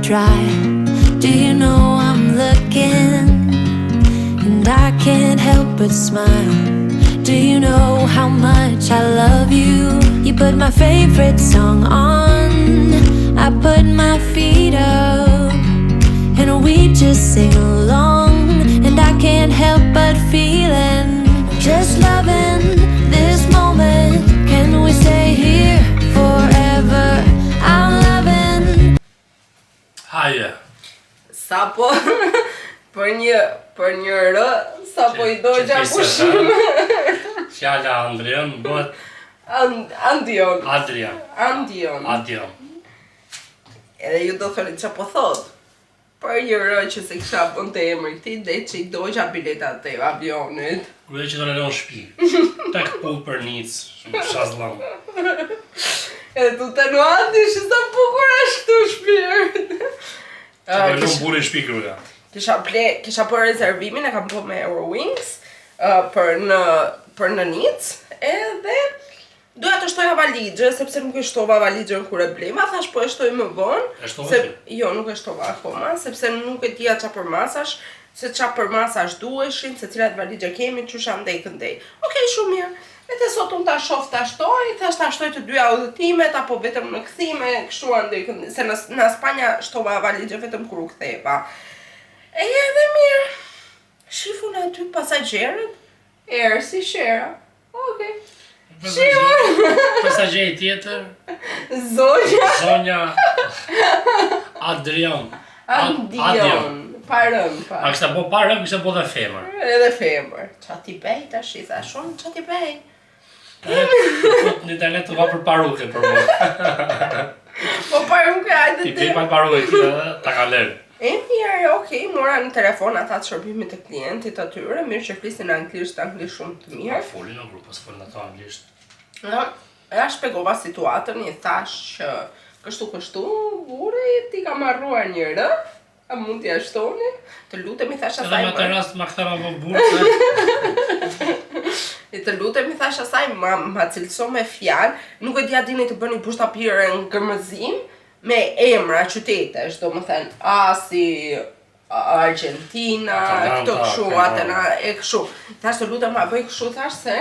dry. Do you know I'm looking? And I can't help but smile. Do you know how much I love you? You put my favorite song on, I put my feet up, and we just sing along. And I can't help but feeling, just loving this moment. Can we stay here forever? I'm loving. Haje. Sapo për një rë, sapo I dogja pushim. Fjala Andrian bëhet Andion. Edhe ju do thoni çfarë po thot. Për një rë që se kisha bën të emri këtij, dhe që I dogja biletat e avionit. Kërë që të në leon shpi. Tek pull për nic, shazlam. Edhe tu të nuati, që sa bukur është këtu shpirt. Që për në buri shpi kruja. Kisha për rezervimin, e kam po me Eurowings për në Nic, edhe doja të shtoja valigje, sepse nuk e shtova valigjën kur e blema, thash po e shtoj më vonë. E shtova ti? Jo, nuk e shtova akoma, sepse nuk e dija qa për masash, se qa për masash duheshin, se cilat valigje kemi, qysha ndej këndej. Okej, shumë mirë. E të sot unë ta shof ta shtoj, thash ta shtoj të dyja udhëtimet, apo vetëm në kthime, kështu andej këndej, se në Spanja shtova valigje vetëm kur u ktheva. E edhe mirë, shifun aty pasagjerët, erë si shera. Okej. Pasagjeri tjetër, Zonja Adrian. Andion. Parëm. A kështë po parëm, kështë po dhe femër. Edhe femër. Qa ti bej tash, I thash unë, qa ti bej? Në internet të va për paruke për më. Po parëm ka ajde Ti pej pa paruke, këtë ta ka lërë. E mirë, okej, mora në telefon ata të shërbimit të klientit atyre, mirë që flisin anglisht shumë të mirë. Folin në grupës, folin ato anglisht. Ja shpegova situatën, I thash që kështu, buri, ti ka marruar një rë, a mund t'ja shtoni? Të lutem I thash asaj. Edhe me të rast ma këta ma burë. Të lutem I thash asaj, ma cilëso me fjalë, nuk e dja dini të bëni pushtapire në gërmëzim, me emra qytetesh, do më thënë, si Argentina, këto këshu, Atena, e këshu. Thash të lutem ma bëj këshu, thash se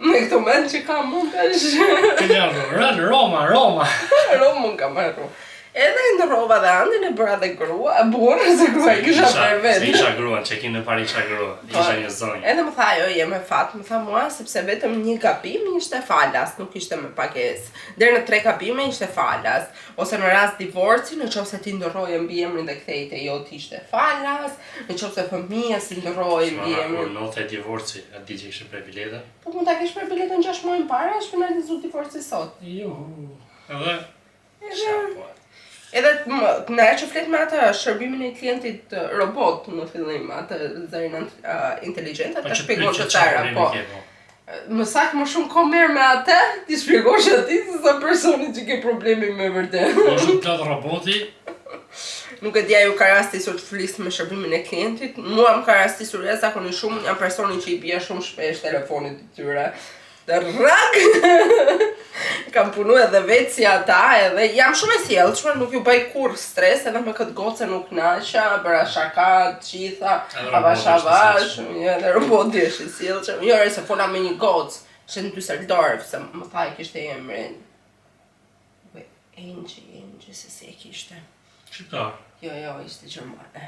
me këto mend që kam mund Rënë, Roma. Romën kam marru. Edhe ndërrova dhe Andin e bëra dhe grua, burë, se kësa I kisha për vetë. Se isha grua, që kinë në pari isha grua, isha një zonjë. Edhe më tha, jo, je me fat, më tha mua, sepse vetëm një gabim ishte falas, nuk ishte me pagesë. Deri në 3 gabime ishte falas. Ose në rast divorci, në qofse ti ndërroje mbi emrin dhe kthejte jo ti ishte falas, në qofse fëmija si ndërroje mbi emrin. Në të divorci, a di që ishte prej bilete? Po mund ta kesh prej biletën 6 muaj para, është finalizu divorci sot. Edhe në e që flet me atë shërbimin e klientit robot në fillim, atë zërin inteligjente, të shpjegon që tëra, po. Më saktë më shumë ko merr me atë, ti shpjegosh ati se sa personi që ke problemi me vërtet. Më shumë plot roboti. Nuk e dja ju ka rastisur të flis me shërbimin e klientit, mua më ka rastisur zakonisht shumë, jam personi që I bie shumë shpesh telefonit të tyre. Dhe rak! Kam punu edhe vetë si ata, edhe jam shumë e sjellshme, nuk ju bëj kur stres, edhe me këtë gocë nuk naqa, bëra shaka, gjitha, avash, edhe roboti është I sjellshëm. Jo, se fola me një gocë, që në Düsseldorf, se më tha I kishte emrin. Angie, se si e kishte. Shqiptar? Jo, ishte Gjermane.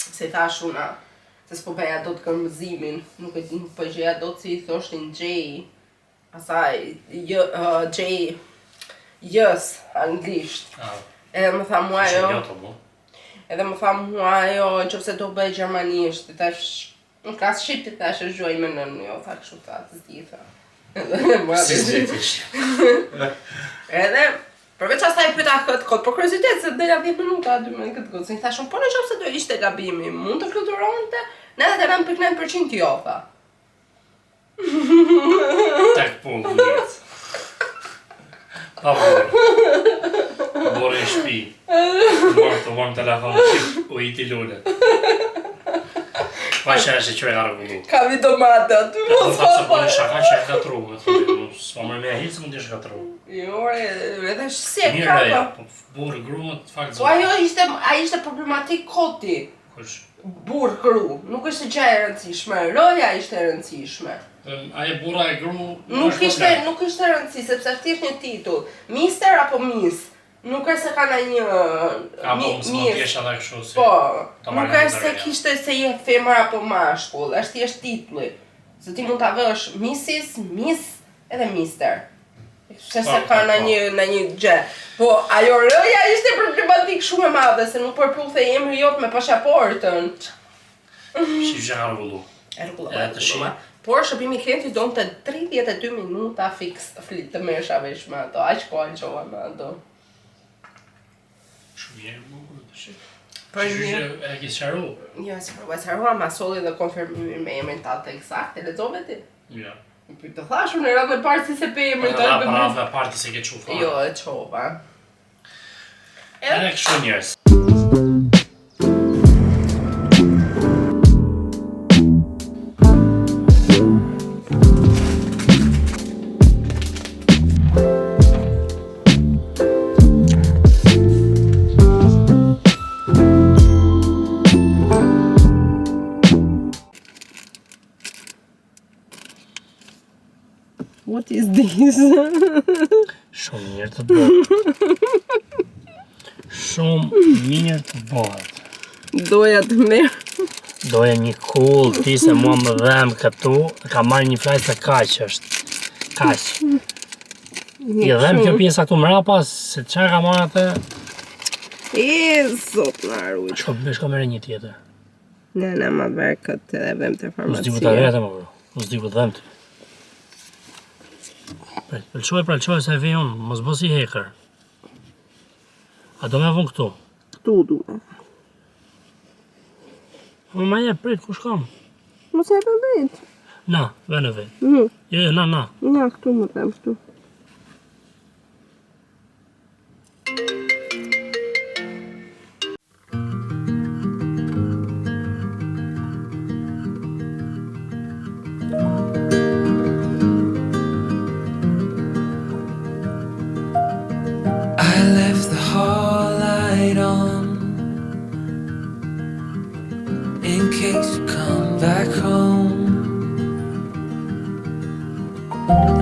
Se I thash una, se s'po bëja do të gërmëzimin, nuk po gjeja do të si I thoshtin J, asaj, J, jës, anglisht. Edhe më tha mua jo, qëpse do bëj gjermanisht, I thash, në klasë shqip të thash e zhuaj me nën, jo, tha kështu tha, s'di tha. Si s'di tha. Edhe, përveç asaj pyeta këtë kod, për kuriozitet, se dela 10 minuta aty me këtë gocë, I thashun, po në qofse do ishte gabimi, mund të fluturonte, në edhe 9.9% jo, tha. Tek punë, njët. Pa borë. Borë I shpi. Të morëm telefonë shqip, u I ti lullet. Pa që e që e ka rëgullu. Ka vi domate aty, Të thasë po në shaka që e ka tru, s'ma mërë me ahit se mund t'je shkatru. Jo, edhe si e Mirë ka, po burë gru të fakt po ajo ishte problematik koti. Kush? Burë gru, nuk është gjë e rëndësishme, roja ishte e rëndësishme. Aje burra e gru Nuk ishte rëndësi, sepse thjesht një titull. Mister apo Miss? Nuk është se ka një Ka po mësë më t'jesh edhe kështu si. Po, nuk është se kishte se je femër apo mashkull, është thjesht titulli. Se ti mund ta vësh Mrs, Miss edhe Mister. Se ka në një gjë. Po, ajo rëja ishte problematik shumë e madhe, se nuk përputhe emri jot me pasaportën. Shqipë që ka rrugullu. Rrugullu. Por shërbimi i klientit donte 32 minuta fiks të mesha vesh me ato, aq kohë qova me ato. Shumë mirë bukur të shqipë. Për një... E kisë qaru? Jo, si përba qarua, ma solli dhe konfirmimin me emrin tatë eksakt, e lexove ti? Ja. Për të thashur në radhën e parë si se pe emrin tatë. Për radhën e parë se ke qufa. Jo, e qova. Edhe kështu njerës. What is this? Shumë mirë të bëhet. Shumë mirë të bëhet. Doja të merë. Doja një kull, ti se mua më dhem këtu, ka marrë një flajt se kaq është. Kaq. I dhem kjo pjesa këtu mrapa, se qa ka marrë atë? Zot në arrujt. Shko mere një tjetër. Ne ma verë këtë edhe vëm të farmacia. Mos diku të vete më bro, mos diku të dhem të. Pëlqoj se e vej unë, mos bësi hacker. A do me vën këtu? Këtu du. Më ma je prit, ku shkam? Mos e për vetë. Na, ve në vetë. Jo, na. Na, këtu më them, këtu.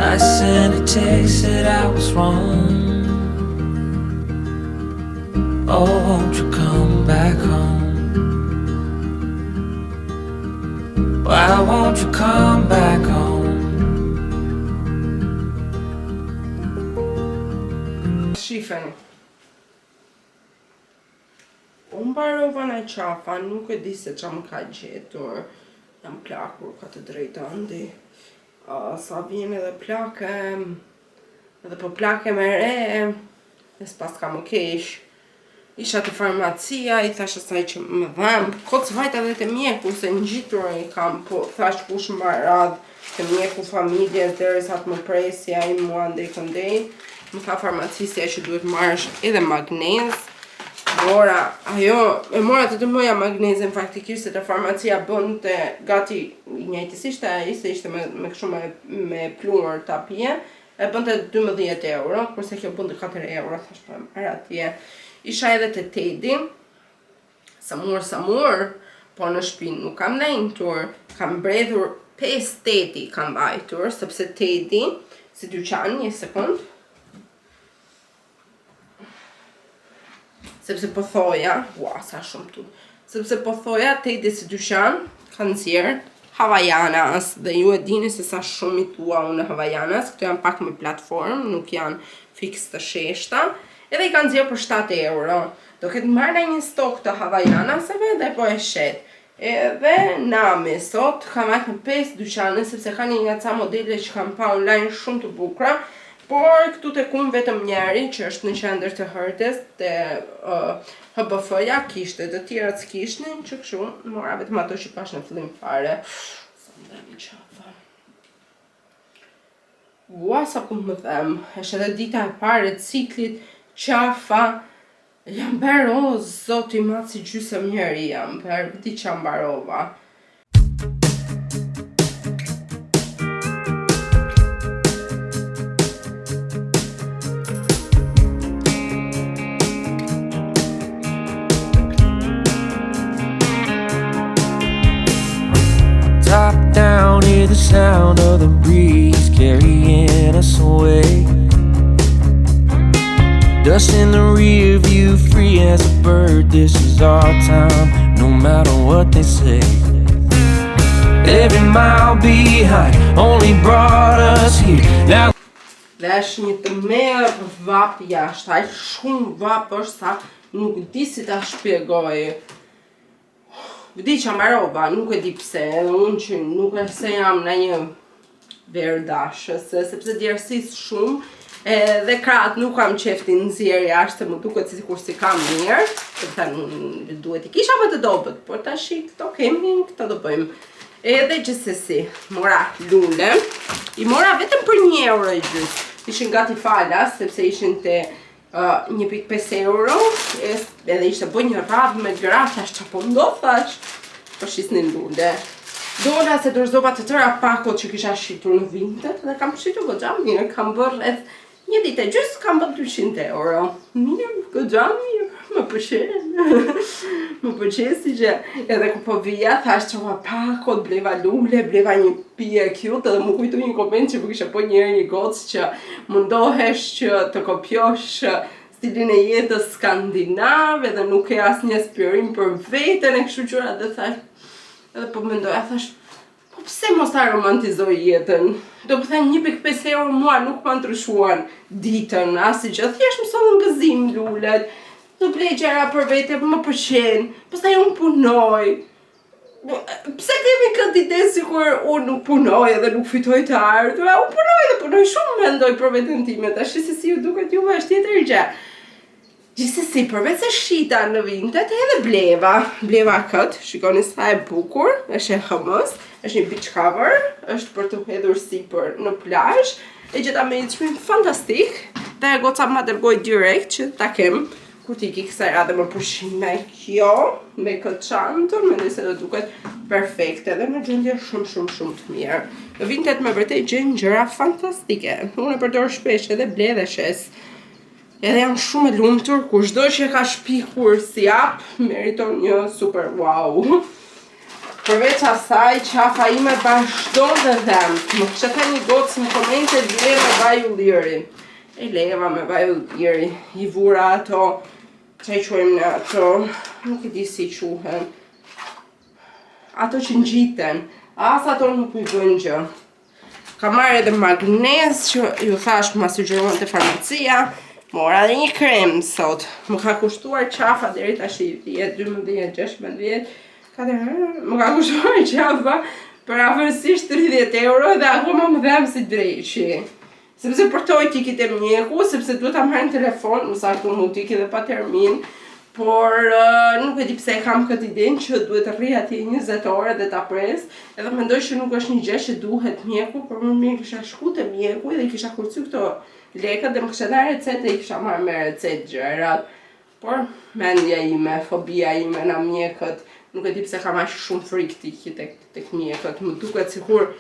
I sent a text that I was wrong. Oh, won't you come back home? Why won't you come back home? Shifeni. Unë barova në qafa, nuk e di se qa më ka gjetur. Jam plakur, ka të drejta ndi. Sa vjen edhe plake, edhe po plake me re, e s'pas ka më kesh. Isha të farmacia, i thash asaj që më dhem, kocë vajt edhe të mjeku, se në gjitur i kam, po thash kush më radh, të mjeku familjes, derisa të më presja, i mua ndej këndej. Më tha farmacisja që duhet marrësh edhe magnez. Mora, e mora të dëmoja magnezin faktikisht se të farmacia bënte gati njëjtësisht ai se ishte me kështu me plumër ta pije, e bënte 12 euro, kurse kjo bënte 4 euro, thash po marr atje. Isha edhe te Tedi, samur, po në shtëpi nuk kam ndajtur, kam mbredhur 5 Tedi kam mbajtur, sepse Tedi, si dyqan, një sekund. Sepse po thoja, sa shumë tu. Sepse po thoja, Tedi si dyqan, kanë nxjerr Havajanas, dhe ju e dini se sa shumë i tua unë Havajanas, këto janë pak me platform, nuk janë fix të sheshta, edhe i kanë nxjerr për 7 euro. Do këtë marrë një stok të Havajanaseve dhe po e shet. Edhe nami sot ka marrë me 5 dyqane, sepse ka një nga ca modele që kam pa online shumë të bukra, por këtu të kumë vetëm njeri që është në qendër të Hërtes, të HBF-ja kishte, të tjerat s'kishnin, që këshu, mora vetëm ato që pash në fillim fare. Sa më dhe një qafa. Sa ku më them, është edhe dita e pare ciklit, qafa, jam bero, zoti ma si gjysëm njeri jam, per vëti që jam barova. of the breeze carrying us away. Dust in the rear view, free as a bird. This is our time, no matter what they say. Every mile behind only brought us here. Now Dhe është një të merë vap jashtë, ai shumë vap është sa nuk di si ta shpjegoj. Vdi që mbarova, nuk e di pse, unë që nuk e se jam në një verdashës, sepse djersis shumë, dhe kratë nuk kam qefti në zjerë jashtë, më duket sikur si kam mirë, sepse duhet I kisha më të dobët, por tash këto kemi, këto do bëjmë. Edhe gjithsesi, mora lule, I mora vetëm për €1 I gjysmë. Ishin gati falas, sepse ishin te 1.5 euro, edhe ishte bëj një radhë me gra, thash që po ndo, thash, po shisnin lule. Dola se dorëzova të tëra pakot që kisha shitur në vintet, dhe kam shitur goxha mirë, kam bërë rreth një ditë e gjysmë, kam bërë 200 euro. Mirë, goxha mirë, më pëlqen. Më pëlqen si që edhe ku po vija, thash që pakot, bleva lule, bleva një pije cute, edhe më kujtu një koment që më kisha po njëherë një gocë që mundohesh që të kopjosh stilin e jetës skandinave dhe nuk e asnjë aspirim për veten e kështu gjëra dhe thash, edhe po mendoja, thash, po pse mos ta romantizoj jetën? Do të thënë 1.5 euro mua nuk më ndryshuan ditën, asgjë, thjesht më sollën gëzim lulet. Do blej gjëra për vete, më pëlqen. Pastaj unë punoj. Pse kemi këtë ide sikur unë nuk punoj edhe nuk fitoj të ardhurë? Unë punoj dhe punoj shumë mendoj për veten time. Tash se si ju duket juve është tjetër gjë. Gjithsesi, përveç se shita në vintet edhe bleva këtë, shikoni sa e bukur, është e hëmës, është një beach cover, është për të hedhur sipër në plazh, e gjeta me një çmim fantastik, dhe goca ma dërgoj direkt që ta kem. Kur t'i ki kësaj radhe më përshim me kjo, me këtë çantën, mendoj se do duket perfekte dhe me gjendje shumë të mirë. Në vintet me vërtet gjen gjëra fantastike. Unë e përdor shpesh edhe ble dhe shes. Edhe jam shumë e lumtur, kushdo që ka shpikur si jap, meriton një super wow. Përveç asaj, qafa ime vazhdon dhe dhem. Më kështë të një gocë në komente le me vaj ulliri. E leva me vaj ulliri, I vura ato, që I quajmë në ato, nuk I di si quhen. Ato që ngjiten, as ato nuk I bëjnë gjë. Ka marrë edhe magnez që ju thash më sugjeruan te farmacia, mora dhe një krem sot. Më ka kushtuar qafa deri tash 12, 16, më ka kushtuar qafa për afërsisht 30 euro dhe akoma më dhem si dreqi. Sepse përtoj t'i kite mjeku, sepse duhet ta marrë në telefon, më saktë unë t'i kite pa termin, por nuk e di pse kam këtë idenë që duhet të rri atje 20 orë dhe ta pres, edhe mendoj që nuk është një gjë që duhet mjeku, por më mirë kisha shku te mjeku dhe kisha kurcy këto lekët dhe më kisha dhënë recetë dhe I kisha marrë me recetë gjërat. Por mendja ime, fobia ime në mjekët, nuk e di pse kam aq shumë frikë t'i tek mjekët, më duket sikur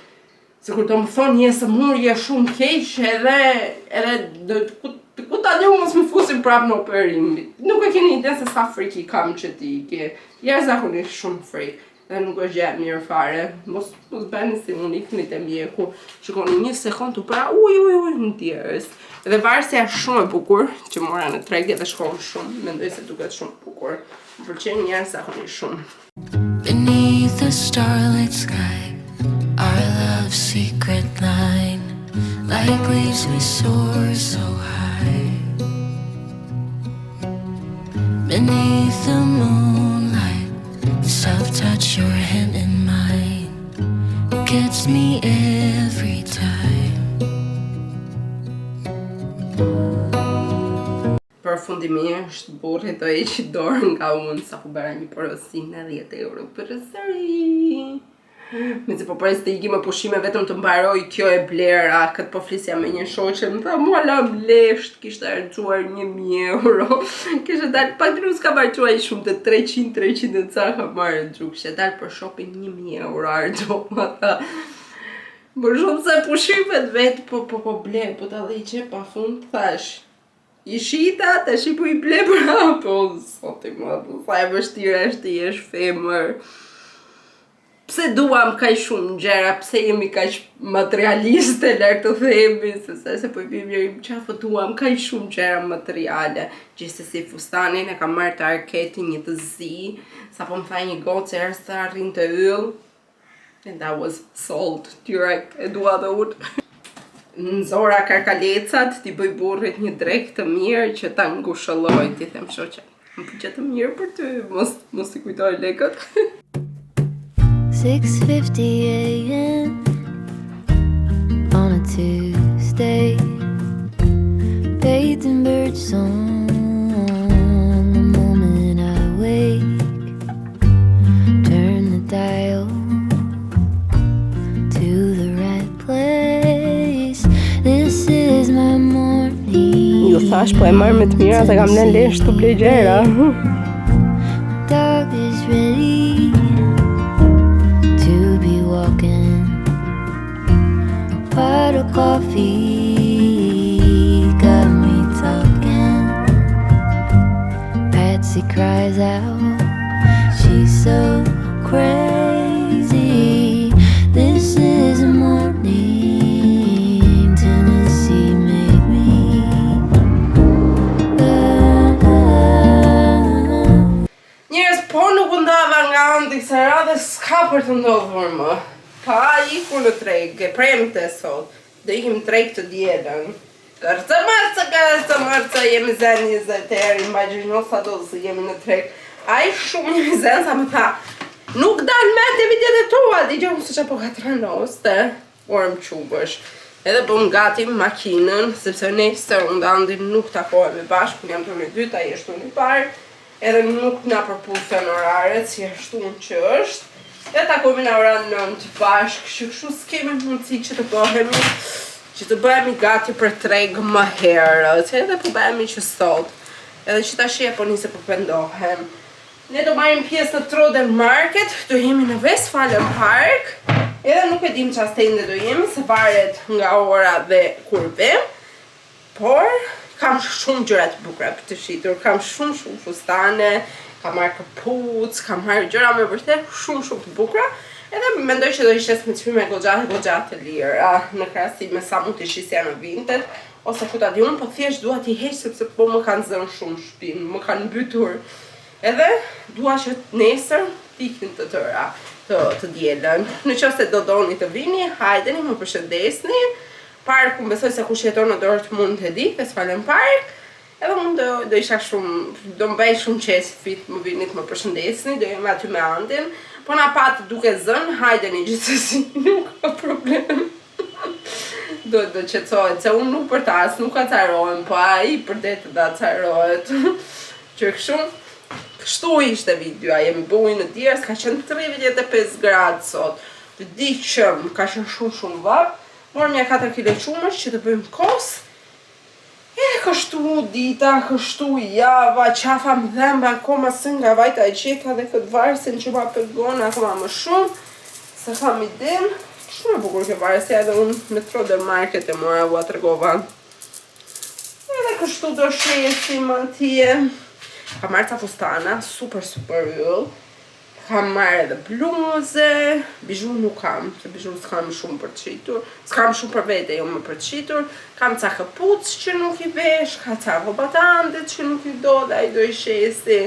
do më thonë një sëmurje shumë keq edhe ku ta di mos më fusin prap në operim. Nuk e keni ide se sa frikë kam që ti ke. Jashtëzakonisht shumë frikë. Dhe nuk është gjë mirë fare. Mos bëni si unë ikni te mjeku. Shikoni një sekond u pra uj në tjerës. Dhe varsja shumë e bukur që mora në tregje dhe shkon shumë. Mendoj se duket shumë bukur. Më pëlqen jashtëzakonisht shumë. Beneath the starlit sky, our love's secret line, like leaves we soar so high. Beneath the moonlight, the soft touch your hand in mine gets me every time. Përfundimisht, burri do heqë dorë nga unë sa po bëra një porosinë 10 euro për sëri. Me se po pres të iki me pushime vetëm të mbaroj kjo e blera, këtë po flisja me një shoqe, më tha mua lam lesht, kishte harxuar 1000 euro. Kishte dalë, pak të nuk s'ka harxuar shumë të 300 e ca ka marrë xhuk, kishte dalë për shopping 1000 euro harxova. Më shumë se pushimet vetë, po ble, po ta dhe I qe pa fund, thash. I shita, tash I po I ble po, soti më, sa e vështirë është I jesh femër. pse duam kaq shumë gjëra, pse jemi kaq materialiste larg të themi, se po i bim njëri çfarë duam kaq shumë gjëra materiale. Gjithsesi fustanin e kam marrë të arketin një të zi, sapo më tha një gocë herë se arrin të yll. And that was sold direct, e dua dhe unë. Nëzora karkalecat, ti bëj burrit një drek të mirë që ta ngushëlloj, ti them shoqe. Më pëlqet të mirë për ty, mos i kujtoj lekët. 6:50 a.m. on a Tuesday, bathed in bird song. The moment I wake, turn the dial to the right place. This is my morning. Ju thash po e marr me të mira se kam lënë lesh të blej gjëra. Dog is ready to be walking. A pot of coffee got me talking. Patsy cries out, she's so crazy. This is a morning, Tennessee made me. Njerëz, po nuk u ndava nga andi kësaj radhe, s'ka për të ndodhur më. Ka ikur në treg, e premte sot. Do ikim treg të dielën. Kërcë, jemi zen 20 herë, imagjino sa do të jemi në treg. Ai shumë jemi zen sa më tha, nuk dal me të videot e tua, dëgjoj se çapo katranoste, orë më qubësh. Edhe bëm gati makinën, sepse nesër unë dhe Andi nuk takohemi bashkë, unë jam turni 2, ai është turni 1. Edhe nuk na përputhen oraret, si ashtu që është. Dhe takohemi në orën 9 bashkë, që kështu s'kemi mundësi që të bëhemi gati për treg më herët, edhe po bëhemi që sot. Edhe që tash po nisi po pendohem. Ne do marrim pjesë në Troden Market, do jemi në Westfalen Park. Edhe nuk e dim çfarë stende do jemi, se varet nga ora dhe kur vem. Por kam shumë gjëra të bukura për të shitur, kam shumë fustane, kam marrë këpuc, kam marrë gjëra me vërtet shumë të bukura. Edhe mendoj që do ishte me çmime goxha të lira, në krahasim me sa mund të shisja në vintet, ose futa di unë, po thjesht dua t'i heq sepse po më kanë zënë shumë shpinë, më kanë mbytur. Edhe dua që nesër pikin të tëra të dielën. Në qoftë se do doni të vini, hajdeni, më përshëndesni. Parku më besoj se kush jeton në Dortmund e di, Westfalen Park. Edhe unë do isha do më bëj shumë qesfit, më vinit më përshëndesni, do jemi aty me Andin. Po na patë duke zënë, hajdeni gjithsesi, nuk ka problem. Do qetësohet, se unë nuk për tas, nuk acarohem, po ai për det të acarohet. Që kështu ishte videoa, jemi buj në djerës, ka qenë 35 gradë sot. Të di që ka qenë shumë vap, morëm një 4 kg qumësh që të bëjmë kos. E kështu dita, kështu java, qafa më dhemba, akoma së nga vajta e qeka dhe këtë varsin që ma përgona akoma më shumë, se kam i din. Shumë e bukur këtë varsi, edhe unë në Troden Market e mora u atërgova. Edhe kështu do shesim atje. Kam marrë ca fustana, super yll. Kam marrë edhe bluze, bizhu nuk kam, se bizhu s'kam shumë për të qitur. S'kam shumë për vete, jo më për të qitur. Kam ca këpuc që nuk i vesh, ka ca vobatandit që nuk i do, dhe i do i shesi.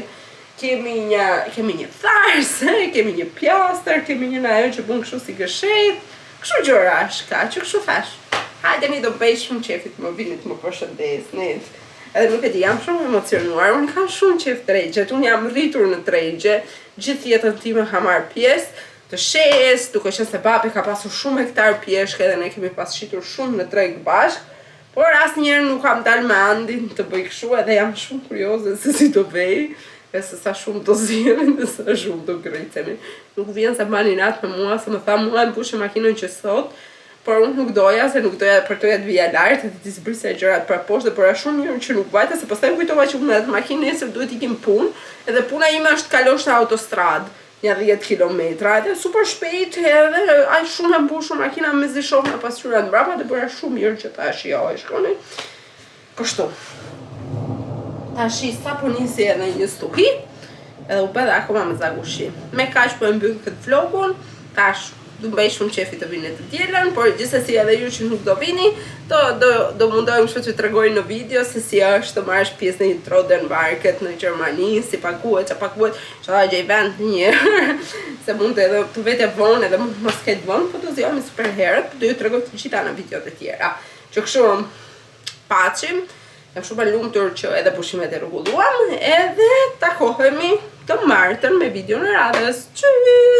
Kemi një tharse, kemi një pjastër, kemi një ajo që bën kështu si gëshet. Kështu gjërash ka, që kështu thash. Hajdeni do bëj shumë qefit më vinit më përshëndesnit. Edhe nuk e di, jam shumë emocionuar, unë kam shumë qef tregjet, unë jam rritur në tregje, gjithë jetën time ka marrë pjesë, të shes, duke qenë se babi ka pasur shumë hektar pjeshkë edhe ne kemi pasqitur shumë në treg bashkë, por asnjëherë nuk kam dalë me Andin të bëj kështu, edhe jam shumë kurioze se si do bëj, e se sa shumë do zjemi dhe sa shumë do grejtemi. Nuk vjen se bani natë me mua, se më tha mua e mbushë makinën që sot, por unë nuk doja, se nuk doja për toja të vija lartë, dhe t'i zbrisja e gjërat pra poshtë, dhe përra shumë njërë që nuk vajta, se pastaj kujtova që unë edhe makinë nesër duhet ikim punë, edhe puna ime është kalosh në autostradë, një 10 kilometra, edhe super shpejt, edhe aj shumë e mbushur makina me zishoh në pasqyra në mbrapa, dhe përra shumë njërë që tash jo e shkoni. Kështu. Tash sa po nisi edhe një stuhi, edhe u bedhe akoma me zagushi. Me kaq po e mbyll këtë vlogun. tash du bëj shumë qefi të vini të dielën, por gjithsesi edhe ju që nuk do vini, do mundohem që t'ju tregoj në video se si është të marrësh pjesë në një Troden Market në Gjermani, si paguhet, që da gjej vend një se mund të edhe të vete vonë edhe mund mos ketë vonë, po do zjohemi super herët, do ju tregoj të gjitha në videot e tjera. Që kështu paqim, jam shumë e lumtur që edhe pushimet e rregulluam, edhe takohemi të martën me video në radhës. Qysh!